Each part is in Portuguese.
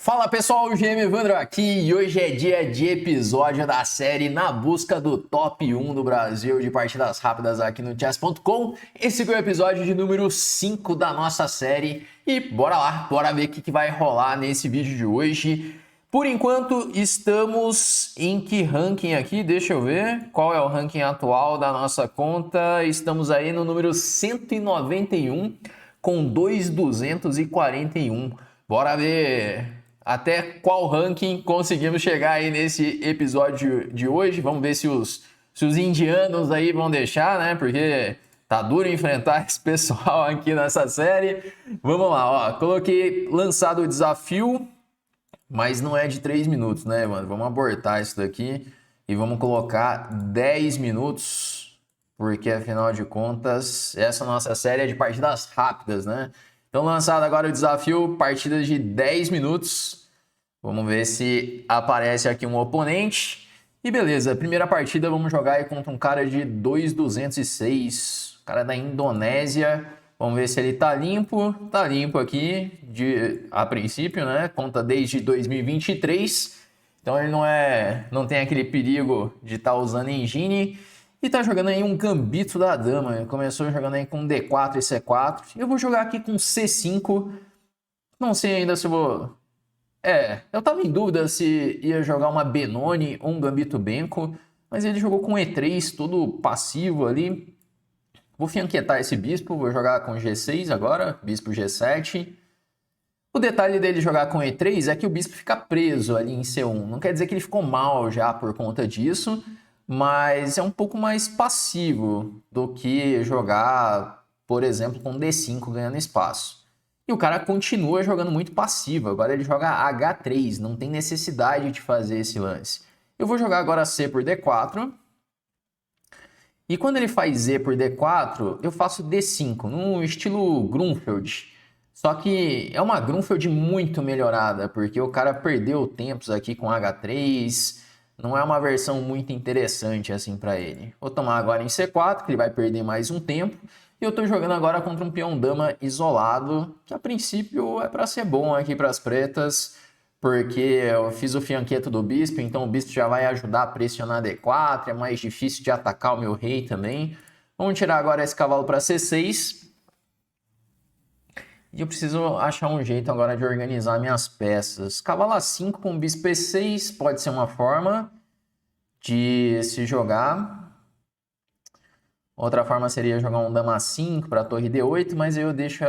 Fala pessoal, o GM Evandro aqui e hoje é dia de episódio da série Na Busca do Top 1 do Brasil de partidas rápidas aqui no chess.com. Esse é o episódio de número 5 da nossa série e bora lá, bora ver o que vai rolar nesse vídeo de hoje. Por enquanto estamos em que ranking aqui? Deixa eu ver qual é o ranking atual da nossa conta. Estamos aí no número 191 com 2.241. Bora ver até qual ranking conseguimos chegar aí nesse episódio de hoje. Vamos ver se os indianos aí vão deixar, né? Porque tá duro enfrentar esse pessoal aqui nessa série. Vamos lá, ó. Coloquei lançado o desafio, mas não é de 3 minutos, né, mano? Vamos abortar isso daqui e vamos colocar 10 minutos, porque afinal de contas, essa nossa série é de partidas rápidas, né? Então, lançado agora o desafio, partidas de 10 minutos. Vamos ver se aparece aqui um oponente. E beleza, primeira partida vamos jogar aí contra um cara de 2.206, cara da Indonésia. Vamos ver se ele tá limpo. Tá limpo aqui, a princípio, né? Conta desde 2023. Então ele não tem aquele perigo de estar usando engine. E tá jogando aí um gambito da dama. Ele começou jogando aí com D4 e C4. Eu vou jogar aqui com C5. Não sei ainda se eu vou... eu tava em dúvida se ia jogar uma Benoni ou um gambito Benko. Mas ele jogou com E3, todo passivo ali. Vou fianquetar esse bispo. Vou jogar com G6 agora. Bispo G7. O detalhe dele jogar com E3 é que o bispo fica preso ali em C1. Não quer dizer que ele ficou mal já por conta disso, mas é um pouco mais passivo do que jogar, por exemplo, com D5 ganhando espaço. E o cara continua jogando muito passivo, agora ele joga H3, não tem necessidade de fazer esse lance. Eu vou jogar agora C por D4, e quando ele faz Z por D4, eu faço D5, no estilo Grunfeld. Só que é uma Grunfeld muito melhorada, porque o cara perdeu tempos aqui com H3... Não é uma versão muito interessante assim para ele. Vou tomar agora em C4, que ele vai perder mais um tempo. E eu estou jogando agora contra um peão dama isolado, que a princípio é para ser bom aqui para as pretas, porque eu fiz o fianqueto do bispo, então o bispo já vai ajudar a pressionar D4, é mais difícil de atacar o meu rei também. Vamos tirar agora esse cavalo para C6. E eu preciso achar um jeito agora de organizar minhas peças. Cavalo A5 com bispo E6 pode ser uma forma de se jogar. Outra forma seria jogar um dama A5 para a torre D8, mas eu deixo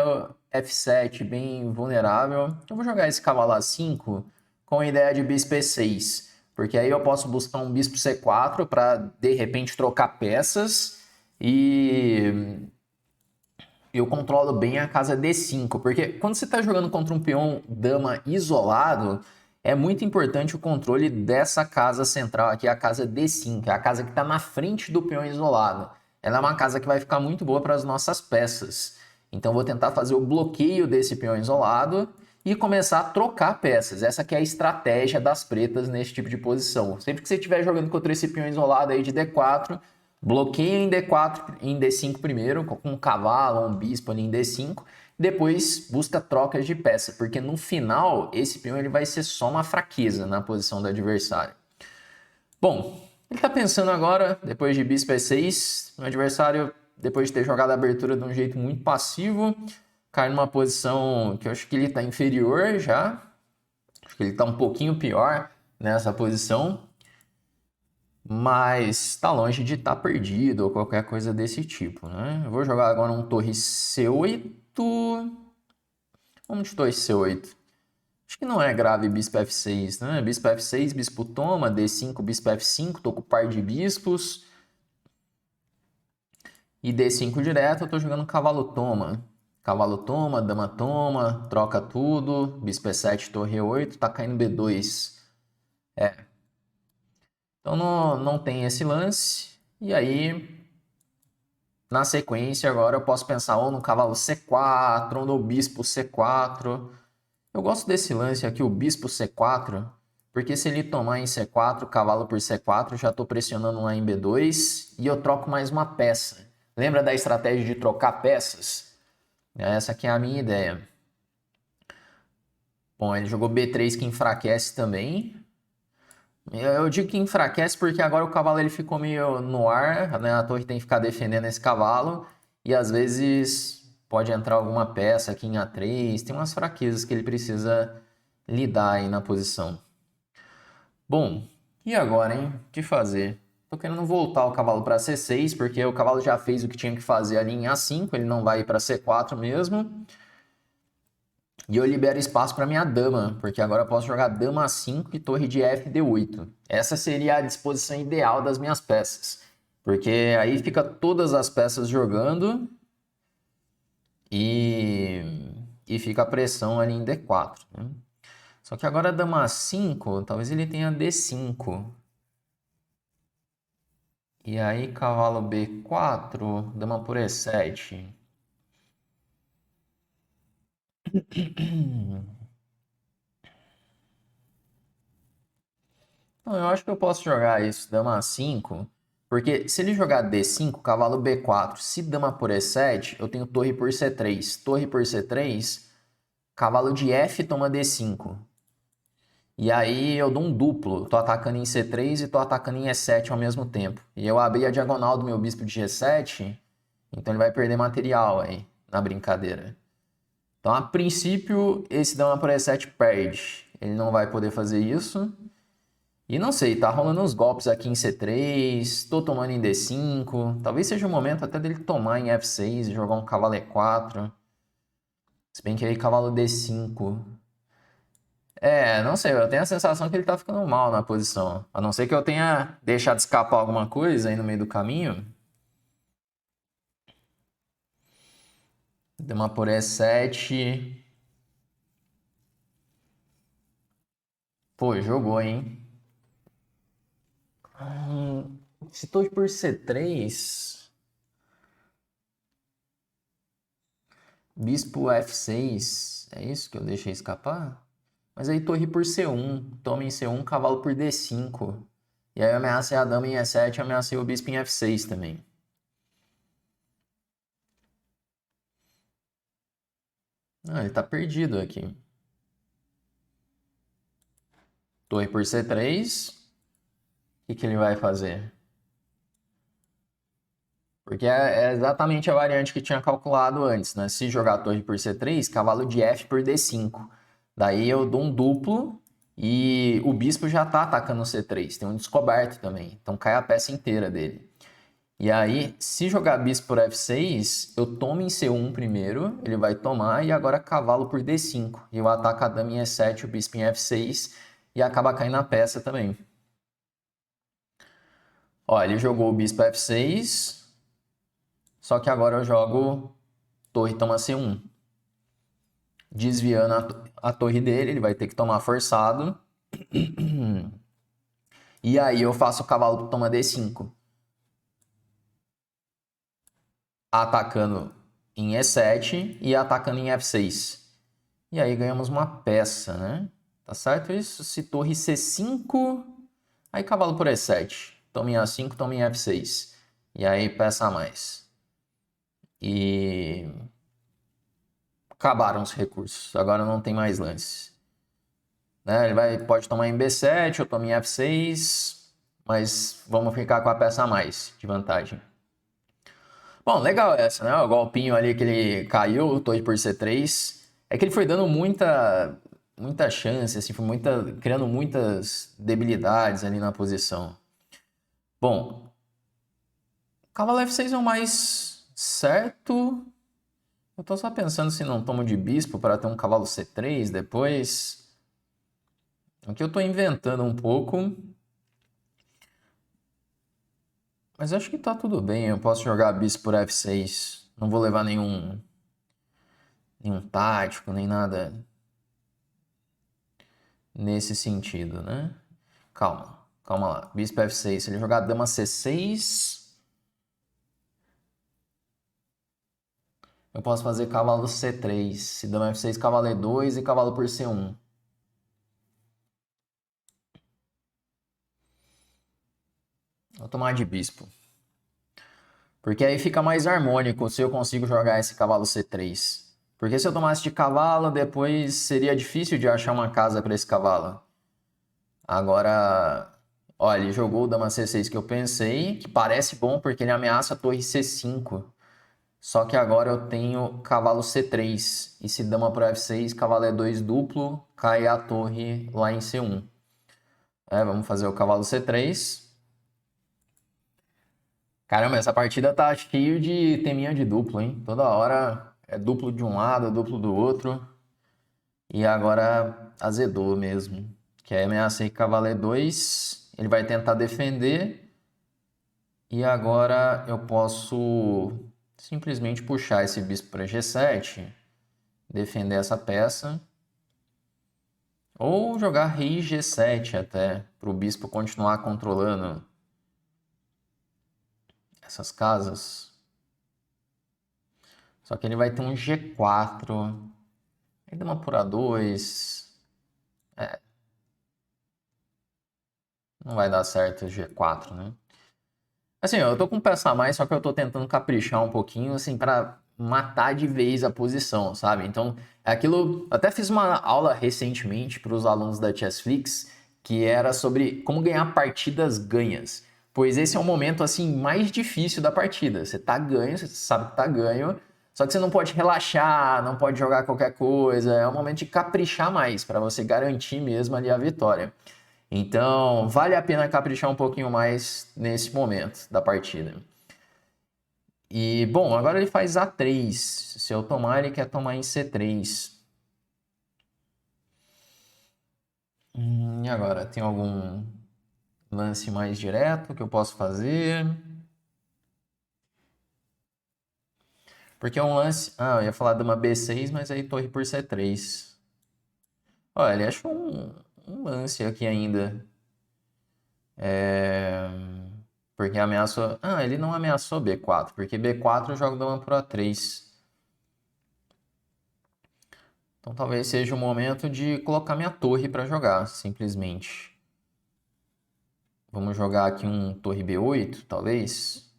F7 bem vulnerável. Eu vou jogar esse cavalo A5 com a ideia de bispo E6, porque aí eu posso buscar um bispo C4 para de repente trocar peças e... eu controlo bem a casa D5, porque quando você está jogando contra um peão dama isolado, é muito importante o controle dessa casa central aqui, a casa D5, é a casa que está na frente do peão isolado. Ela é uma casa que vai ficar muito boa para as nossas peças. Então vou tentar fazer o bloqueio desse peão isolado e começar a trocar peças. Essa aqui é a estratégia das pretas nesse tipo de posição. Sempre que você estiver jogando contra esse peão isolado aí de D4, bloqueia em D4, em D5 primeiro, com um cavalo ou um bispo ali em D5. Depois busca trocas de peça, porque no final esse peão ele vai ser só uma fraqueza na posição do adversário. Bom, ele está pensando agora, depois de bispo E6, o adversário, depois de ter jogado a abertura de um jeito muito passivo, cai numa posição que eu acho que ele está inferior já. Acho que ele está um pouquinho pior nessa posição. Mas está longe de estar perdido ou qualquer coisa desse tipo, né? Eu vou jogar agora um torre C8. Vamos de torre C8. Acho que não é grave bispo F6, né? Bispo F6, bispo toma, D5, bispo F5, tô com par de bispos. E D5 direto, eu tô jogando cavalo toma. Cavalo toma, dama toma, troca tudo. Bispo E7, torre E8, tá caindo B2. Então não tem esse lance. E aí, na sequência, agora eu posso pensar ou no cavalo C4 ou no bispo C4. Eu gosto desse lance aqui, o bispo C4, porque se ele tomar em C4, cavalo por C4, já estou pressionando lá em B2 e eu troco mais uma peça. Lembra da estratégia de trocar peças? Essa aqui é a minha ideia. Bom, ele jogou B3 que enfraquece também. Eu digo que enfraquece porque agora o cavalo ele ficou meio no ar, né? A torre tem que ficar defendendo esse cavalo e às vezes pode entrar alguma peça aqui em A3. Tem umas fraquezas que ele precisa lidar aí na posição. Bom, e agora, hein? O que fazer? Tô querendo voltar o cavalo para C6 porque o cavalo já fez o que tinha que fazer ali em A5, ele não vai para C4 mesmo. E eu libero espaço para minha dama, porque agora eu posso jogar dama A5 e torre de F D8. Essa seria a disposição ideal das minhas peças, porque aí fica todas as peças jogando e, e fica a pressão ali em D4, né? Só que agora dama A5, talvez ele tenha D5. E aí cavalo B4, dama por E7. Não, eu acho que eu posso jogar isso, dama A5, porque se ele jogar D5, cavalo B4, se dama por E7, eu tenho torre por C3. Torre por C3, cavalo de F toma D5. E aí eu dou um duplo, tô atacando em C3 e tô atacando em E7 ao mesmo tempo. E eu abri a diagonal do meu bispo de G7, então ele vai perder material aí na brincadeira. Então, a princípio, esse dama por E7 perde. Ele não vai poder fazer isso. E não sei, tá rolando uns golpes aqui em C3, tô tomando em D5. Talvez seja o momento até dele tomar em F6 e jogar um cavalo E4. Se bem que aí cavalo D5. É, não sei, eu tenho a sensação que ele tá ficando mal na posição. A não ser que eu tenha deixado escapar alguma coisa aí no meio do caminho. Dama por E7. Pô, jogou, hein? Se torre por C3, bispo F6, é isso que eu deixei escapar? Mas aí torre por C1, toma em C1, cavalo por D5. E aí eu ameacei a dama em E7 e ameacei o bispo em F6 também. Ah, ele tá perdido aqui. Torre por C3, o que ele vai fazer? Porque é exatamente a variante que tinha calculado antes, né? Se jogar torre por C3, cavalo de F por D5. Daí eu dou um duplo e o bispo já tá atacando o C3. Tem um descoberto também. Então cai a peça inteira dele. E aí, se jogar bispo por F6, eu tomo em C1 primeiro, ele vai tomar, e agora cavalo por D5. E eu ataco a dama em E7, o bispo em F6, e acaba caindo a peça também. Ó, ele jogou o bispo F6, só que agora eu jogo torre toma C1. Desviando a torre dele, ele vai ter que tomar forçado. E aí eu faço o cavalo toma D5. Atacando em E7 e atacando em F6. E aí ganhamos uma peça, né? Tá certo isso? Se torre C5, aí cavalo por E7. Toma em A5, toma em F6. E aí peça a mais. E acabaram os recursos. Agora não tem mais lance. Né? Pode tomar em B7, eu tomo em F6, mas vamos ficar com a peça a mais de vantagem. Bom, legal essa, né? O golpinho ali que ele caiu, torre por C3. É que ele foi dando muita chance, assim, foi criando muitas debilidades ali na posição. Bom, cavalo F6 é o mais certo. Eu tô só pensando se não tomo de bispo para ter um cavalo C3 depois. Aqui eu tô inventando um pouco. Mas acho que tá tudo bem. Eu posso jogar bispo por F6. Não vou levar nenhum tático, nem nada nesse sentido, né? Calma lá. Bispo F6. Se ele jogar dama C6, eu posso fazer cavalo C3. Se dama F6, cavalo E2 e cavalo por C1. Vou tomar de bispo. Porque aí fica mais harmônico se eu consigo jogar esse cavalo C3. Porque se eu tomasse de cavalo, depois seria difícil de achar uma casa para esse cavalo. Agora, olha, ele jogou o dama C6 que eu pensei, que parece bom porque ele ameaça a torre C5. Só que agora eu tenho cavalo C3. E se dama pro F6, cavalo E2 duplo, cai a torre lá em C1. Vamos fazer o cavalo C3. Caramba, essa partida tá cheio de teminha de duplo, hein? Toda hora é duplo de um lado, duplo do outro. E agora azedou mesmo. Que aí ameacei cavalo E2. Ele vai tentar defender. E agora eu posso simplesmente puxar esse bispo para G7. Defender essa peça. Ou jogar rei G7 até. Para o bispo continuar controlando essas casas. Só que ele vai ter um G4. Aí dá uma por A2. Não vai dar certo o G4, né? Assim, eu tô com peça a mais, só que eu tô tentando caprichar um pouquinho, assim, para matar de vez a posição, sabe? Então, é aquilo... Até fiz uma aula recentemente para os alunos da Chessflix, que era sobre como ganhar partidas ganhas. Pois esse é o momento, assim, mais difícil da partida. Você tá ganho, você sabe que tá ganho, só que você não pode relaxar, não pode jogar qualquer coisa. É o momento de caprichar mais, para você garantir mesmo ali a vitória. Então, vale a pena caprichar um pouquinho mais nesse momento da partida. E, bom, agora ele faz A3. Se eu tomar, ele quer tomar em C3. E agora, tem algum lance mais direto que eu posso fazer? Porque é um lance... Ah, eu ia falar dama B6, mas aí torre por C3. Olha, ele achou um lance aqui ainda. Porque ameaçou... Ah, ele não ameaçou B4, porque B4 eu jogo dama por A3. Então talvez seja o momento de colocar minha torre para jogar, simplesmente. Vamos jogar aqui um torre B8, talvez.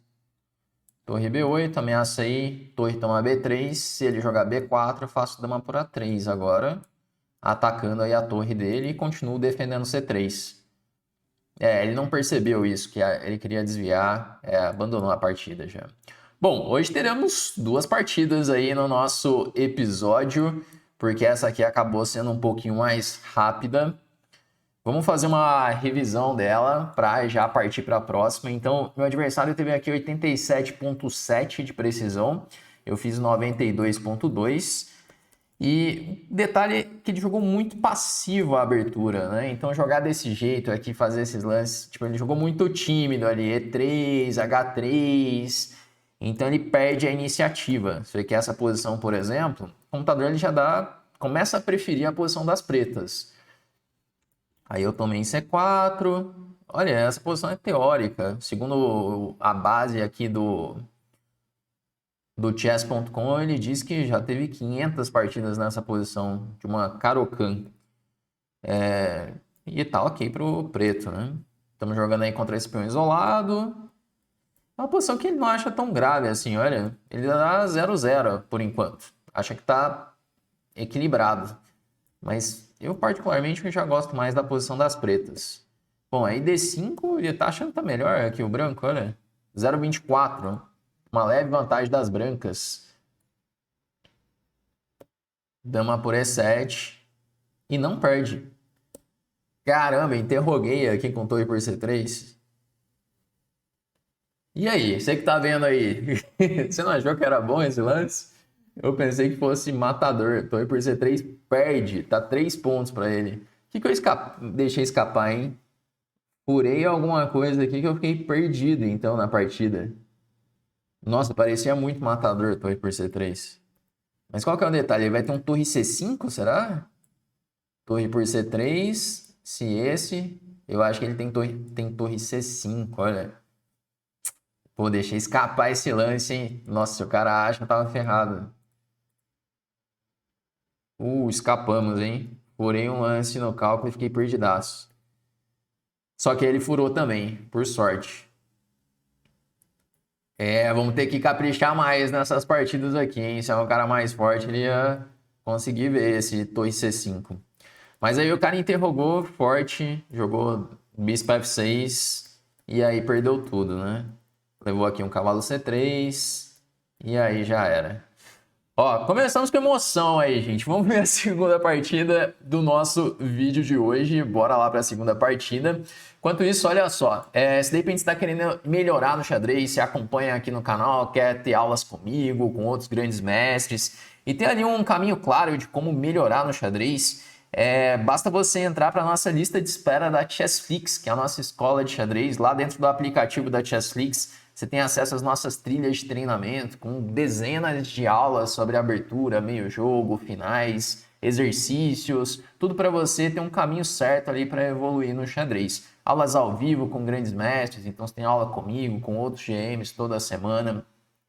Torre B8, ameaça aí, torre toma B3. Se ele jogar B4, eu faço dama por A3 agora. Atacando aí a torre dele e continuo defendendo C3. Ele não percebeu isso, que ele queria desviar, abandonou a partida já. Bom, hoje teremos duas partidas aí no nosso episódio, porque essa aqui acabou sendo um pouquinho mais rápida. Vamos fazer uma revisão dela para já partir para a próxima. Então, meu adversário teve aqui 87,7 de precisão, eu fiz 92,2. E detalhe que ele jogou muito passivo a abertura, né? Então jogar desse jeito aqui, fazer esses lances, tipo, ele jogou muito tímido ali, E3, H3, então ele perde a iniciativa. Você vê que essa posição, por exemplo, o computador ele começa a preferir a posição das pretas. Aí eu tomei em C4, olha, essa posição é teórica, segundo a base aqui do chess.com, ele diz que já teve 500 partidas nessa posição de uma Caro-Kann. E tá ok pro preto, né? Estamos jogando aí contra esse peão isolado. É uma posição que ele não acha tão grave assim, olha. Ele dá 0-0 por enquanto. Acha que tá equilibrado. Mas eu particularmente já gosto mais da posição das pretas. Bom, aí D5 ele tá achando que tá melhor aqui o branco, olha. 0,24. Uma leve vantagem das brancas. Dama por E7. E não perde. Caramba, interroguei aqui com torre por C3. E aí, você que tá vendo aí, você não achou que era bom esse lance? Eu pensei que fosse matador. Torre por C3 perde, tá 3 pontos pra ele. O que eu deixei escapar, hein? Furei alguma coisa aqui que eu fiquei perdido, então, na partida. Nossa, parecia muito matador torre por C3. Mas qual que é o detalhe? Ele vai ter um torre C5, será? Torre por C3. Se esse... Eu acho que ele tem torre C5, olha. Pô, deixei escapar esse lance, hein? Nossa, se o cara acha que eu tava ferrado. Escapamos, hein? Furei um lance no cálculo e fiquei perdidaço. Só que ele furou também, por sorte. Vamos ter que caprichar mais nessas partidas aqui, hein? Se é um cara mais forte, ele ia conseguir ver esse torre C5. Mas aí o cara interrogou forte, jogou bispo F6 e aí perdeu tudo, né? Levou aqui um cavalo C3 e aí já era. Ó, começamos com emoção aí, gente. Vamos ver a segunda partida do nosso vídeo de hoje. Bora lá para a segunda partida. Enquanto isso, olha só. Se de repente você está querendo melhorar no xadrez, se acompanha aqui no canal, quer ter aulas comigo, com outros grandes mestres, e ter ali um caminho claro de como melhorar no xadrez, basta você entrar para a nossa lista de espera da Chessflix, que é a nossa escola de xadrez. Lá dentro do aplicativo da Chessflix, você tem acesso às nossas trilhas de treinamento, com dezenas de aulas sobre abertura, meio jogo, finais, exercícios, tudo para você ter um caminho certo ali para evoluir no xadrez. Aulas ao vivo com grandes mestres, então você tem aula comigo, com outros GMs toda semana,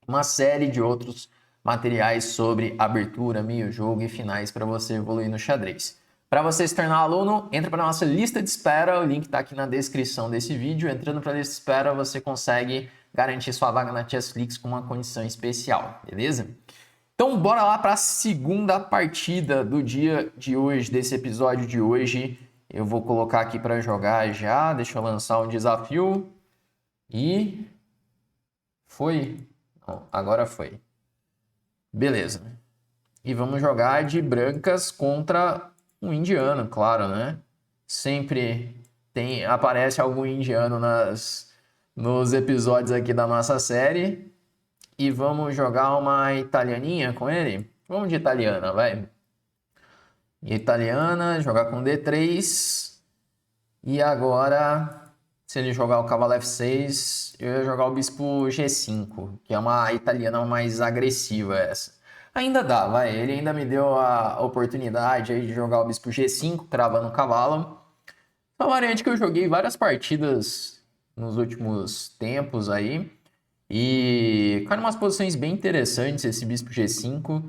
uma série de outros materiais sobre abertura, meio jogo e finais para você evoluir no xadrez. Para você se tornar aluno, entra para a nossa lista de espera, o link está aqui na descrição desse vídeo. Entrando para a lista de espera, você consegue garantir sua vaga na Chessflix com uma condição especial, beleza? Então, bora lá para a segunda partida do dia de hoje, desse episódio de hoje. Eu vou colocar aqui para jogar já, deixa eu lançar um desafio. E foi. Não, agora foi. Beleza. E vamos jogar de brancas contra um indiano, claro, né? Sempre aparece algum indiano nos episódios aqui da nossa série. E vamos jogar uma italianinha com ele? Vamos de italiana, vai. Italiana, jogar com D3. E agora, se ele jogar o cavalo F6, eu ia jogar o bispo G5, que é uma italiana mais agressiva essa. Ainda dá, vai. Ele ainda me deu a oportunidade aí de jogar o bispo G5, cravando o cavalo. É uma variante que eu joguei várias partidas nos últimos tempos aí. E cai em umas posições bem interessantes esse bispo G5.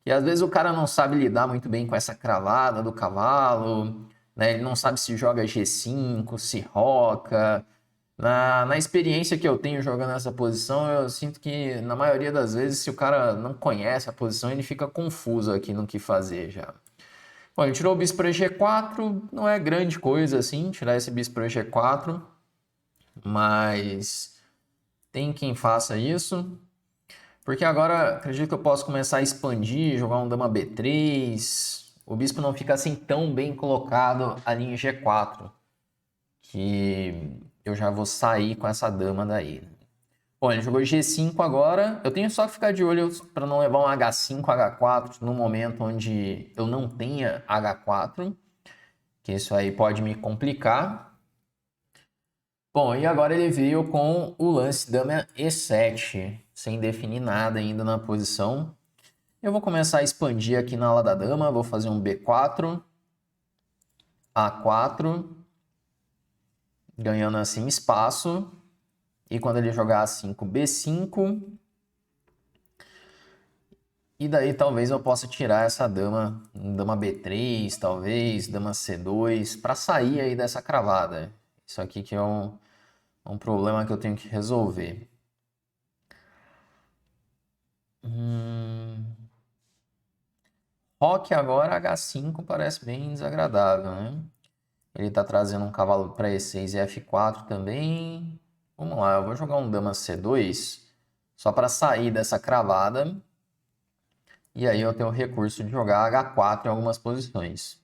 E às vezes o cara não sabe lidar muito bem com essa cravada do cavalo, né? Ele não sabe se joga G5, se roca. Na experiência que eu tenho jogando essa posição, eu sinto que na maioria das vezes, se o cara não conhece a posição, ele fica confuso aqui no que fazer já. Bom, ele tirou o bispo para G4, não é grande coisa assim, tirar esse bispo para G4, mas tem quem faça isso. Porque agora acredito que eu posso começar a expandir, jogar um dama B3. O bispo não fica assim tão bem colocado ali em G4, que eu já vou sair com essa dama daí. Bom, ele jogou G5 agora. Eu tenho só que ficar de olho para não levar um H5, H4 no momento onde eu não tenha H4, que isso aí pode me complicar. Bom, e agora ele veio com o lance dama E7, sem definir nada ainda na posição. Eu vou começar a expandir aqui na ala da dama, vou fazer um B4, A4, ganhando assim espaço. E quando ele jogar A5, B5. E daí talvez eu possa tirar essa dama, dama B3, talvez, dama C2, para sair aí dessa cravada. Isso aqui que é um problema que eu tenho que resolver. Roque agora, H5 parece bem desagradável, né? Ele tá trazendo um cavalo para E6 e F4 também. Vamos lá, eu vou jogar um dama C2 só para sair dessa cravada. E aí eu tenho o recurso de jogar H4 em algumas posições.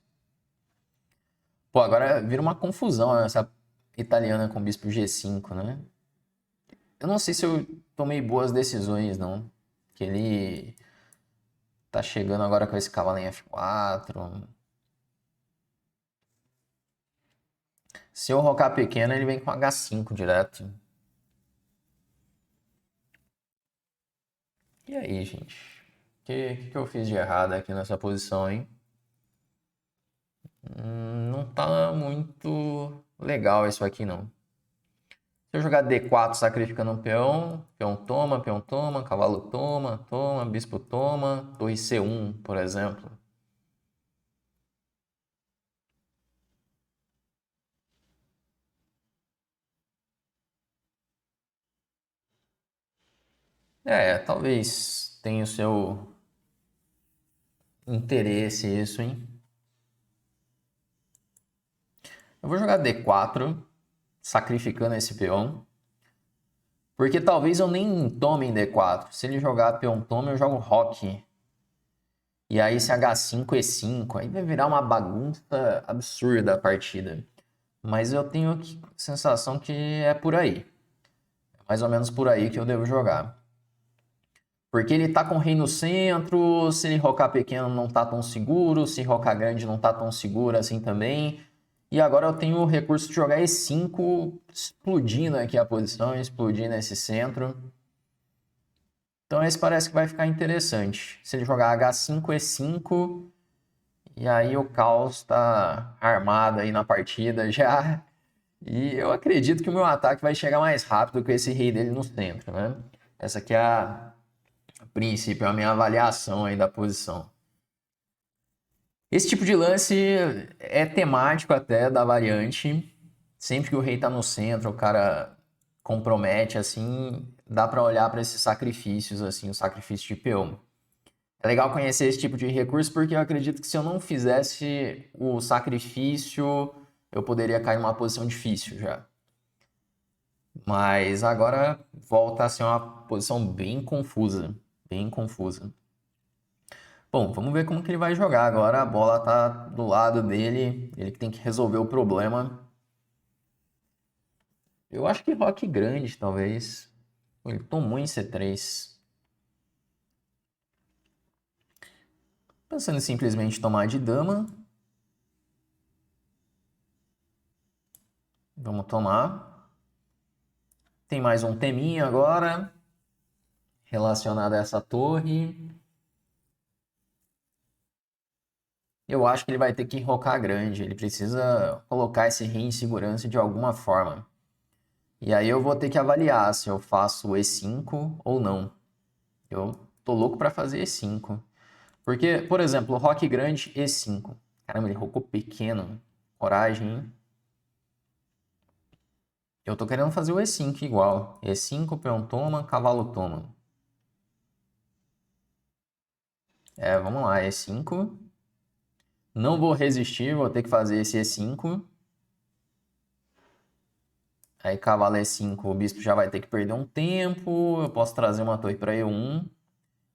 Pô, agora vira uma confusão essa italiana com bispo G5, né? Eu não sei se eu tomei boas decisões, não. Que ele tá chegando agora com esse cavalo em F4. Se eu rocar pequeno, ele vem com H5 direto. E aí, gente? O que eu fiz de errado aqui nessa posição, hein? Não tá muito legal isso aqui, não. Se eu jogar D4 sacrificando um peão toma, cavalo toma, toma, bispo toma, torre C1, por exemplo. Talvez tenha o seu interesse isso, hein? Eu vou jogar D4, sacrificando esse peão. Porque talvez eu nem tome em D4. Se ele jogar peão tome, eu jogo roque. E aí se H5, E5, aí vai virar uma bagunça absurda a partida. Mas eu tenho sensação que é por aí. É mais ou menos por aí que eu devo jogar. Porque ele tá com o rei no centro, se ele rocar pequeno não tá tão seguro, se rocar grande não tá tão seguro assim também. E agora eu tenho o recurso de jogar E5, explodindo aqui a posição, explodindo esse centro. Então esse parece que vai ficar interessante. Se ele jogar H5, E5, e aí o caos está armado aí na partida já. E eu acredito que o meu ataque vai chegar mais rápido com esse rei dele no centro, né? Essa aqui é a princípio, a minha avaliação aí da posição. Esse tipo de lance é temático até da variante. Sempre que o rei tá no centro, o cara compromete assim, dá para olhar para esses sacrifícios assim, o sacrifício de peão. É legal conhecer esse tipo de recurso porque eu acredito que se eu não fizesse o sacrifício, eu poderia cair numa posição difícil já. Mas agora volta a ser uma posição bem confusa, bem confusa. Bom, vamos ver como que ele vai jogar agora. A bola tá do lado dele, ele que tem que resolver o problema. Eu acho que roque grande, talvez. Ele tomou em C3. Pensando em simplesmente tomar de dama. Vamos tomar. Tem mais um teminha agora, relacionado a essa torre. Eu acho que ele vai ter que rocar grande. Ele precisa colocar esse rei em segurança de alguma forma. E aí eu vou ter que avaliar se eu faço E5 ou não. Eu tô louco para fazer E5. Porque, por exemplo, roque grande, E5. Caramba, ele rocou pequeno. Coragem, hein? Eu tô querendo fazer o E5 igual. E5, peão toma, cavalo toma. Vamos lá, E5. Não vou resistir, vou ter que fazer esse E5. Aí cavalo E5, o bispo já vai ter que perder um tempo. Eu posso trazer uma torre para E1.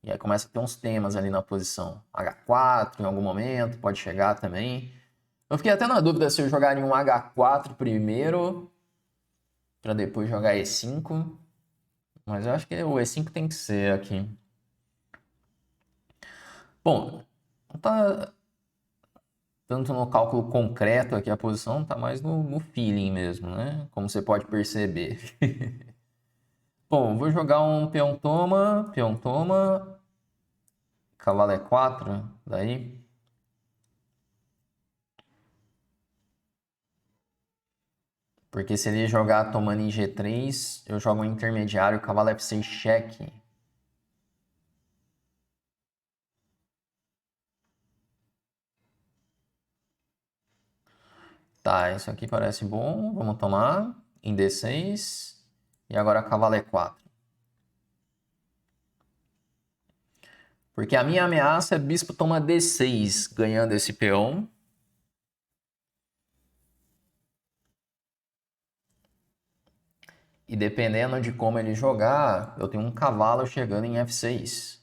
E aí começa a ter uns temas ali na posição. H4 em algum momento, pode chegar também. Eu fiquei até na dúvida se eu jogaria um H4 primeiro, para depois jogar E5. Mas eu acho que o E5 tem que ser aqui. Bom, não tá tanto no cálculo concreto aqui a posição, tá mais no feeling mesmo, né? Como você pode perceber. Bom, vou jogar um peão toma, cavalo E4, daí. Porque se ele jogar tomando em G3, eu jogo um intermediário, cavalo F6 cheque. Tá, isso aqui parece bom. Vamos tomar em D6. E agora cavalo E4. Porque a minha ameaça é bispo toma D6, ganhando esse peão. E dependendo de como ele jogar, eu tenho um cavalo chegando em F6.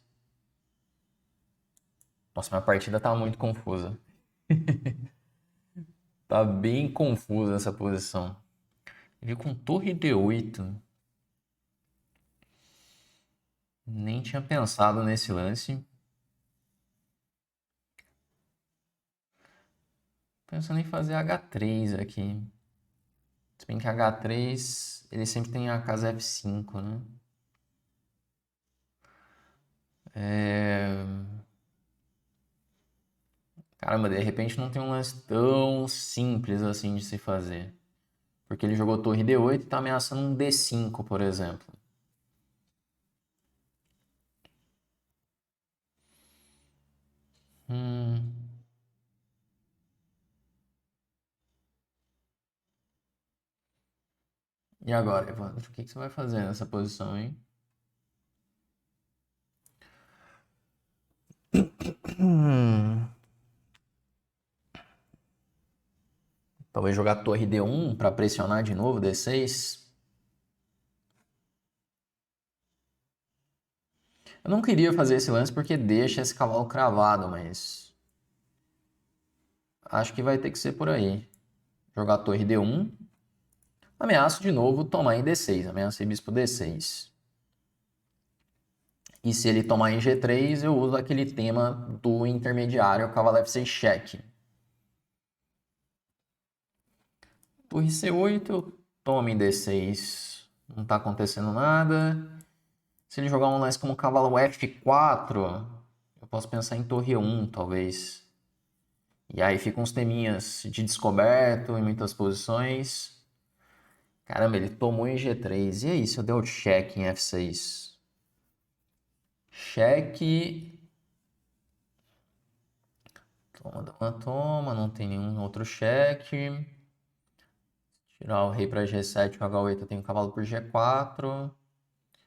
Nossa, minha partida tá muito confusa. Tá bem confusa essa posição. Ele com torre D8. Nem tinha pensado nesse lance. Pensando em fazer H3 aqui. Se bem que H3, ele sempre tem a casa F5, né? É... Caramba, de repente não tem um lance tão simples assim de se fazer. Porque ele jogou torre D8 e tá ameaçando um D5, por exemplo. Hum... E agora, Evandro? O que você vai fazer nessa posição, hein? Talvez jogar torre D1 para pressionar de novo, D6. Eu não queria fazer esse lance porque deixa esse cavalo cravado, mas acho que vai ter que ser por aí. Jogar torre D1. Ameaço de novo tomar em D6. Ameacei bispo D6. E se ele tomar em G3, eu uso aquele tema do intermediário, cavalo F6 cheque. Torre C8, eu tomo em D6. Não tá acontecendo nada. Se ele jogar um lance como cavalo F4, eu posso pensar em torre 1, talvez. E aí ficam uns teminhas de descoberto em muitas posições. Caramba, ele tomou em G3. E aí, se eu der o cheque em F6? Cheque. Toma, não tem nenhum outro cheque. Tirar o rei para G7 com H8, eu tenho o cavalo por G4.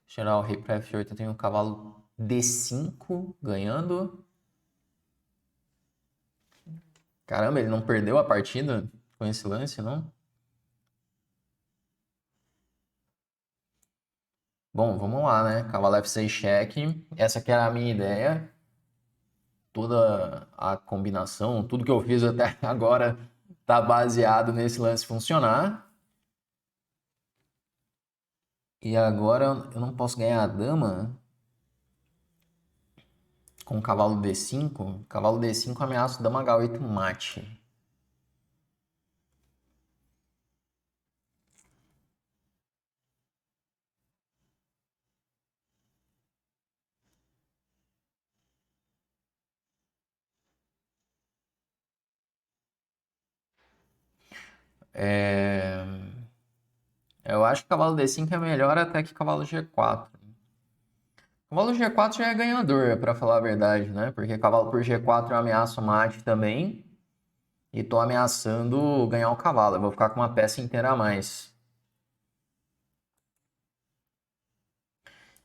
Tirar o rei para F8, eu tenho o cavalo D5 ganhando. Caramba, ele não perdeu a partida com esse lance, não? Bom, vamos lá, né? Cavalo F6 cheque. Essa que era a minha ideia. Toda a combinação, tudo que eu fiz até agora tá baseado nesse lance funcionar. E agora eu não posso ganhar a dama com o cavalo D5. Cavalo D5 ameaça dama H8 mate. Eu acho que cavalo D5 é melhor até que cavalo G4. Cavalo G4 já é ganhador, para falar a verdade, né? Porque cavalo por G4 eu ameaço mate também. E tô ameaçando ganhar o cavalo. Eu vou ficar com uma peça inteira a mais.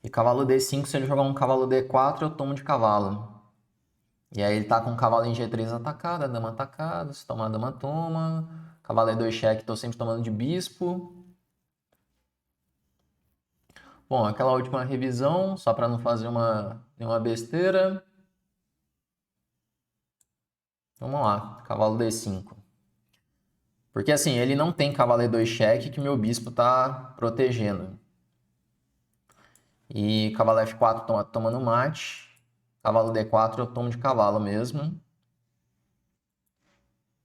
E cavalo D5, se ele jogar um cavalo D4, eu tomo de cavalo. E aí ele tá com o cavalo em G3 atacado, a dama atacada. Se tomar a dama, toma. Cavalo E2 cheque, tô sempre tomando de bispo. Bom, aquela última revisão, só para não fazer nenhuma besteira. Vamos lá, cavalo D5. Porque assim, ele não tem cavalo E2 cheque que meu bispo tá protegendo. E cavalo F4 tomando mate. Cavalo D4 eu tomo de cavalo mesmo.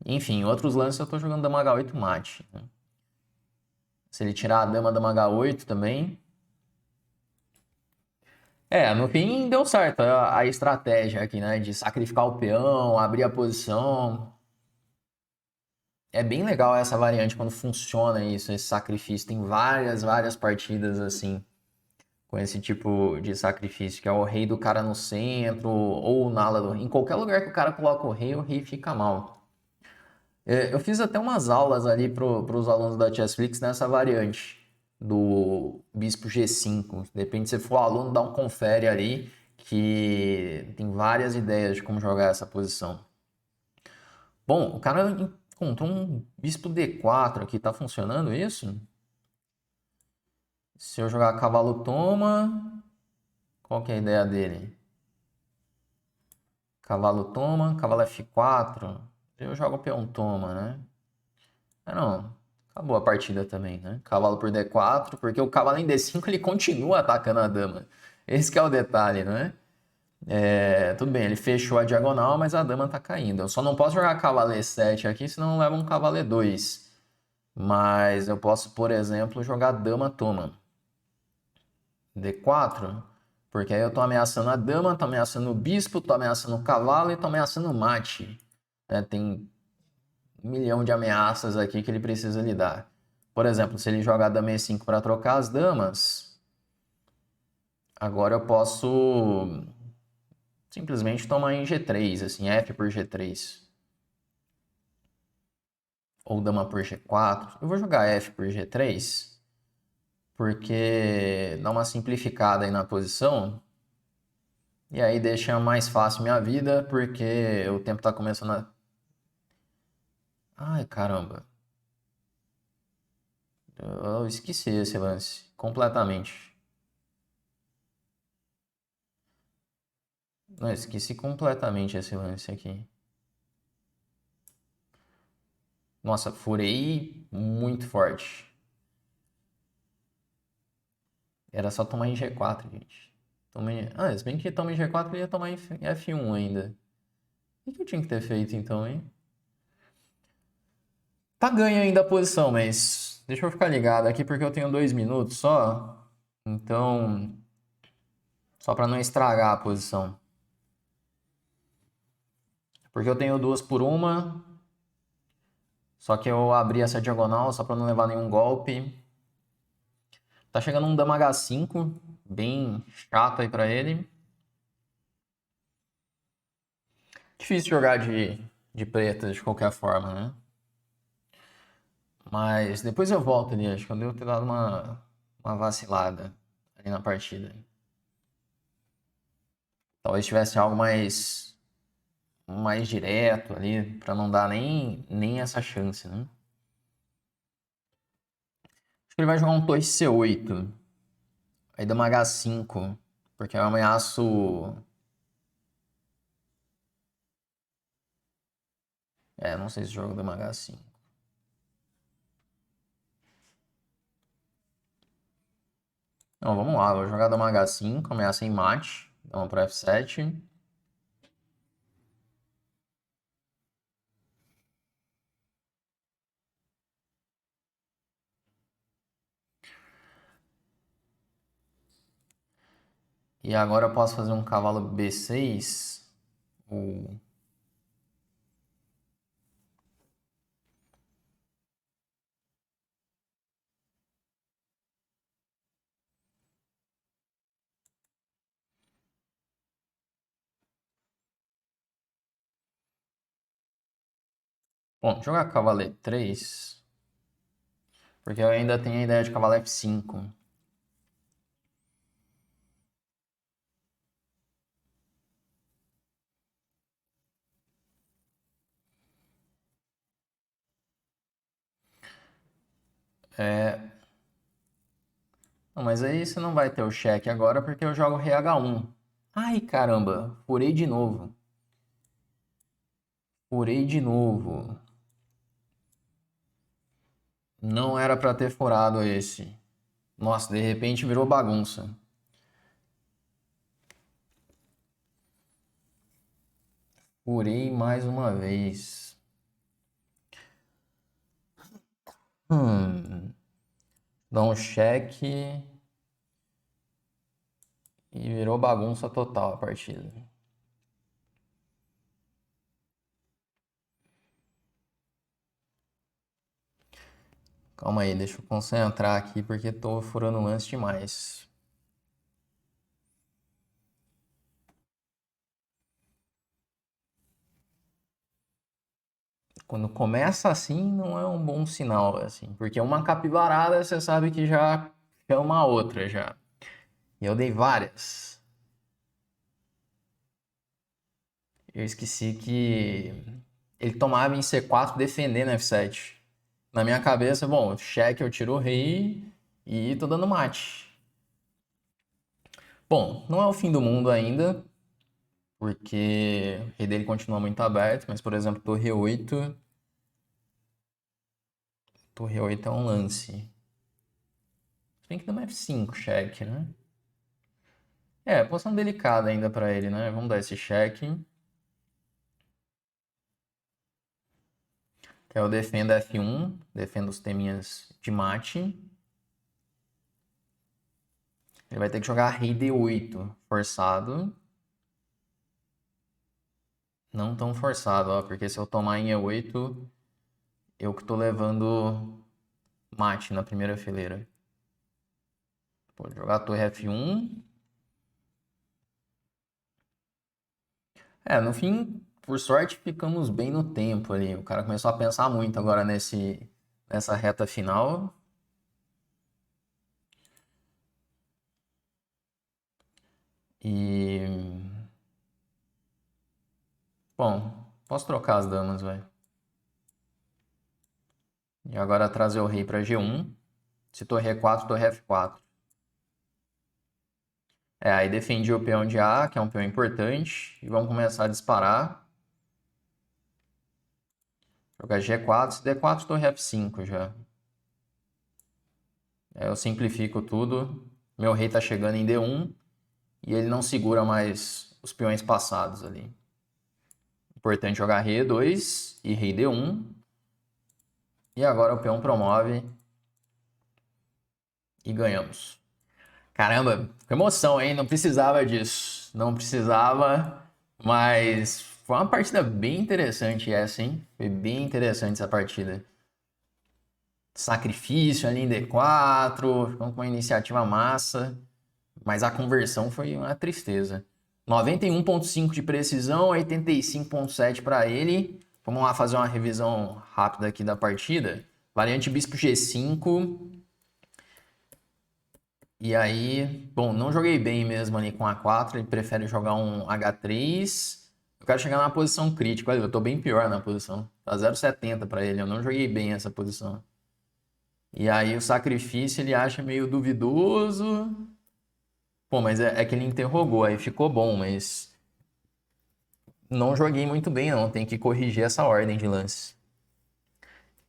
Enfim, outros lances eu tô jogando dama H8 mate. Né? Se ele tirar a dama H8 também. No fim deu certo a estratégia aqui, né? De sacrificar o peão, abrir a posição. É bem legal essa variante quando funciona isso, esse sacrifício. Tem várias partidas assim, com esse tipo de sacrifício, que é o rei do cara no centro, ou na ala do rei. Em qualquer lugar que o cara coloca o rei fica mal. Eu fiz até umas aulas ali para os alunos da Chessflix nessa variante do Bispo G5. De repente, se for aluno, dá um confere ali, que tem várias ideias de como jogar essa posição. Bom, o cara encontrou um Bispo D4 aqui, tá funcionando isso? Se eu jogar cavalo toma, qual que é a ideia dele? Cavalo toma, cavalo F4, eu jogo peão toma, né? Não, acabou a partida também, né? Cavalo por D4, porque o cavalo em D5 ele continua atacando a dama. Esse que é o detalhe, né? Tudo bem, ele fechou a diagonal, mas a dama tá caindo. Eu só não posso jogar cavalo E7 aqui, senão leva um cavalo E2. Mas eu posso, por exemplo, jogar dama toma. D4, porque aí eu tô ameaçando a dama, tô ameaçando o bispo, tô ameaçando o cavalo e tô ameaçando o mate. Tem 1 milhão de ameaças aqui que ele precisa lidar. Por exemplo, se ele jogar dama E5 para trocar as damas, agora eu posso simplesmente tomar em G3, assim, F por G3. Ou dama por G4. Eu vou jogar F por G3, porque dá uma simplificada aí na posição. E aí deixa mais fácil minha vida, porque o tempo tá começando a... Ai, caramba. Eu esqueci esse lance completamente. Não, esqueci completamente esse lance aqui. Nossa, furei muito forte. Era só tomar em G4, gente. Tomei... Ah, se bem que tomei em G4, eu ia tomar em F1 ainda. O que eu tinha que ter feito então, hein? Tá ganho ainda a posição, mas deixa eu ficar ligado aqui porque eu tenho 2 minutos só. Então, só para não estragar a posição. Porque eu tenho 2 por 1. Só que eu abri essa diagonal só para não levar nenhum golpe. Tá chegando um dama H5, bem chato aí para ele. Difícil jogar de preta de qualquer forma, né? Mas depois eu volto ali, acho que eu devo ter dado uma vacilada ali na partida. Talvez tivesse algo mais direto ali, para não dar nem essa chance, né? Acho que ele vai jogar um torre C8. Aí dama H5, porque é um ameaço... É, não sei se joga dama H5. Então, vamos lá, vou jogar dama H5, ameaça em mate, dama para F7. E agora eu posso fazer um cavalo B6. Ou... Bom, jogar cavalo E3, porque eu ainda tenho a ideia de cavalo F5. É... Não, mas aí você não vai ter o cheque agora porque eu jogo rei H1. Ai, caramba, furei de novo. Furei de novo. Não era pra ter furado esse. Nossa, de repente virou bagunça. Furei mais uma vez. Hum. Dá um cheque e virou bagunça total a partida. Calma aí, deixa eu concentrar aqui porque tô furando lance demais. Quando começa assim, não é um bom sinal, assim, porque uma capivarada você sabe que já chama a outra já. E eu dei várias. Eu esqueci que ele tomava em C4 defendendo F7. Na minha cabeça, bom, cheque, eu tiro o rei e tô dando mate. Bom, não é o fim do mundo ainda, porque o rei dele continua muito aberto, mas, por exemplo, torre 8 é um lance. Se bem que dama F5, cheque, né? É, posição delicada ainda pra ele, né? Vamos dar esse cheque. Que eu defendo F1, defendo os teminhas de mate. Ele vai ter que jogar rei D8, forçado. Não tão forçado, ó, porque se eu tomar em E8, eu que tô levando mate na primeira fileira. Vou jogar torre F1. É, no fim, por sorte, ficamos bem no tempo ali. O cara começou a pensar muito agora nessa reta final. E Bom, posso trocar as damas, vai. E agora trazer o rei para G1. Se torre E4, torre F4. Aí defendi o peão de A, que é um peão importante. E vamos começar a disparar. Jogar G4, se D4, torre F5 já. Eu simplifico tudo. Meu rei tá chegando em D1. E ele não segura mais os peões passados ali. Importante jogar rei E2 e rei D1. E agora o peão promove. E ganhamos. Caramba, que emoção, hein? Não precisava disso. Não precisava, mas foi uma partida bem interessante essa, hein? Foi bem interessante essa partida. Sacrifício ali em D4, ficamos com uma iniciativa massa, mas a conversão foi uma tristeza. 91,5 de precisão, 85,7 para ele. Vamos lá fazer uma revisão rápida aqui da partida. Variante bispo G5. E aí, bom, não joguei bem mesmo ali com A4, ele prefere jogar um H3. Eu quero chegar na posição crítica, olha, eu tô bem pior na posição. Tá 0,70 para ele, eu não joguei bem essa posição. E aí o sacrifício ele acha meio duvidoso. Pô, mas é que ele interrogou, aí ficou bom, mas não joguei muito bem não, tem que corrigir essa ordem de lance.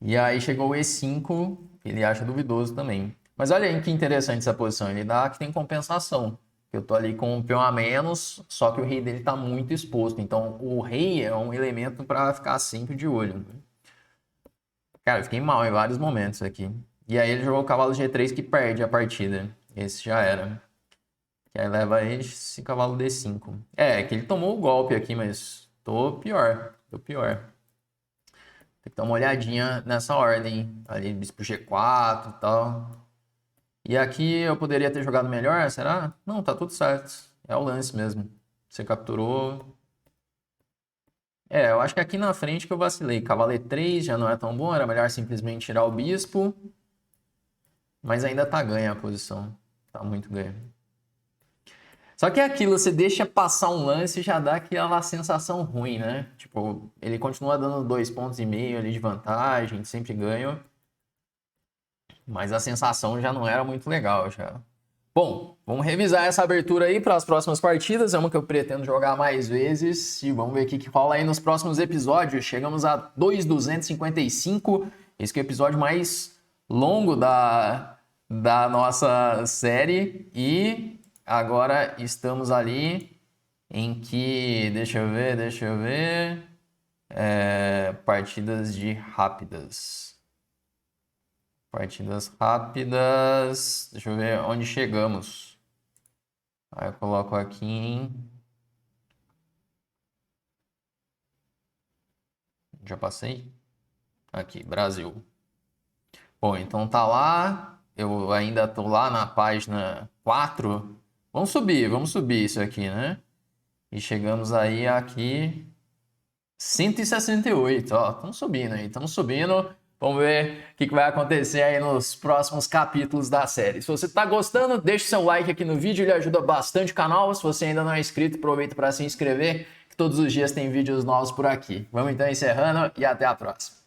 E aí chegou o E5, ele acha duvidoso também. Mas olha aí que interessante essa posição, ele dá que tem compensação. Eu tô ali com um peão a menos, só que o rei dele tá muito exposto. Então o rei é um elemento para ficar sempre de olho. Cara, eu fiquei mal em vários momentos aqui. E aí ele jogou o cavalo G3 que perde a partida. Esse já era. Que aí leva esse cavalo D5. É que ele tomou o golpe aqui, mas tô pior. Tô pior. Tem que dar uma olhadinha nessa ordem. Ali, bispo G4 e tal. E aqui eu poderia ter jogado melhor, será? Não, tá tudo certo. É o lance mesmo. Você capturou. Eu acho que aqui na frente que eu vacilei. Cavalo E3 já não é tão bom, era melhor simplesmente tirar o bispo. Mas ainda tá ganha a posição. Tá muito ganha. Só que é aquilo, você deixa passar um lance e já dá aquela sensação ruim, né? Tipo, ele continua dando 2,5 pontos ali de vantagem, sempre ganha. Mas a sensação já não era muito legal, já. Bom, vamos revisar essa abertura aí para as próximas partidas. É uma que eu pretendo jogar mais vezes. E vamos ver o que rola aí nos próximos episódios. Chegamos a 2,255. Esse que é o episódio mais longo da nossa série. E agora estamos ali em que... Deixa eu ver... partidas de rápidas. Partidas rápidas. Deixa eu ver onde chegamos. Aí eu coloco aqui em... Já passei? Aqui, Brasil. Bom, então tá lá. Eu ainda tô lá na página 4. Vamos subir isso aqui, né? E chegamos aí aqui... 168, ó. Estamos subindo aí, estamos subindo. Vamos ver o que vai acontecer aí nos próximos capítulos da série. Se você está gostando, deixe seu like aqui no vídeo, ele ajuda bastante o canal. Se você ainda não é inscrito, aproveita para se inscrever, que todos os dias tem vídeos novos por aqui. Vamos então encerrando e até a próxima.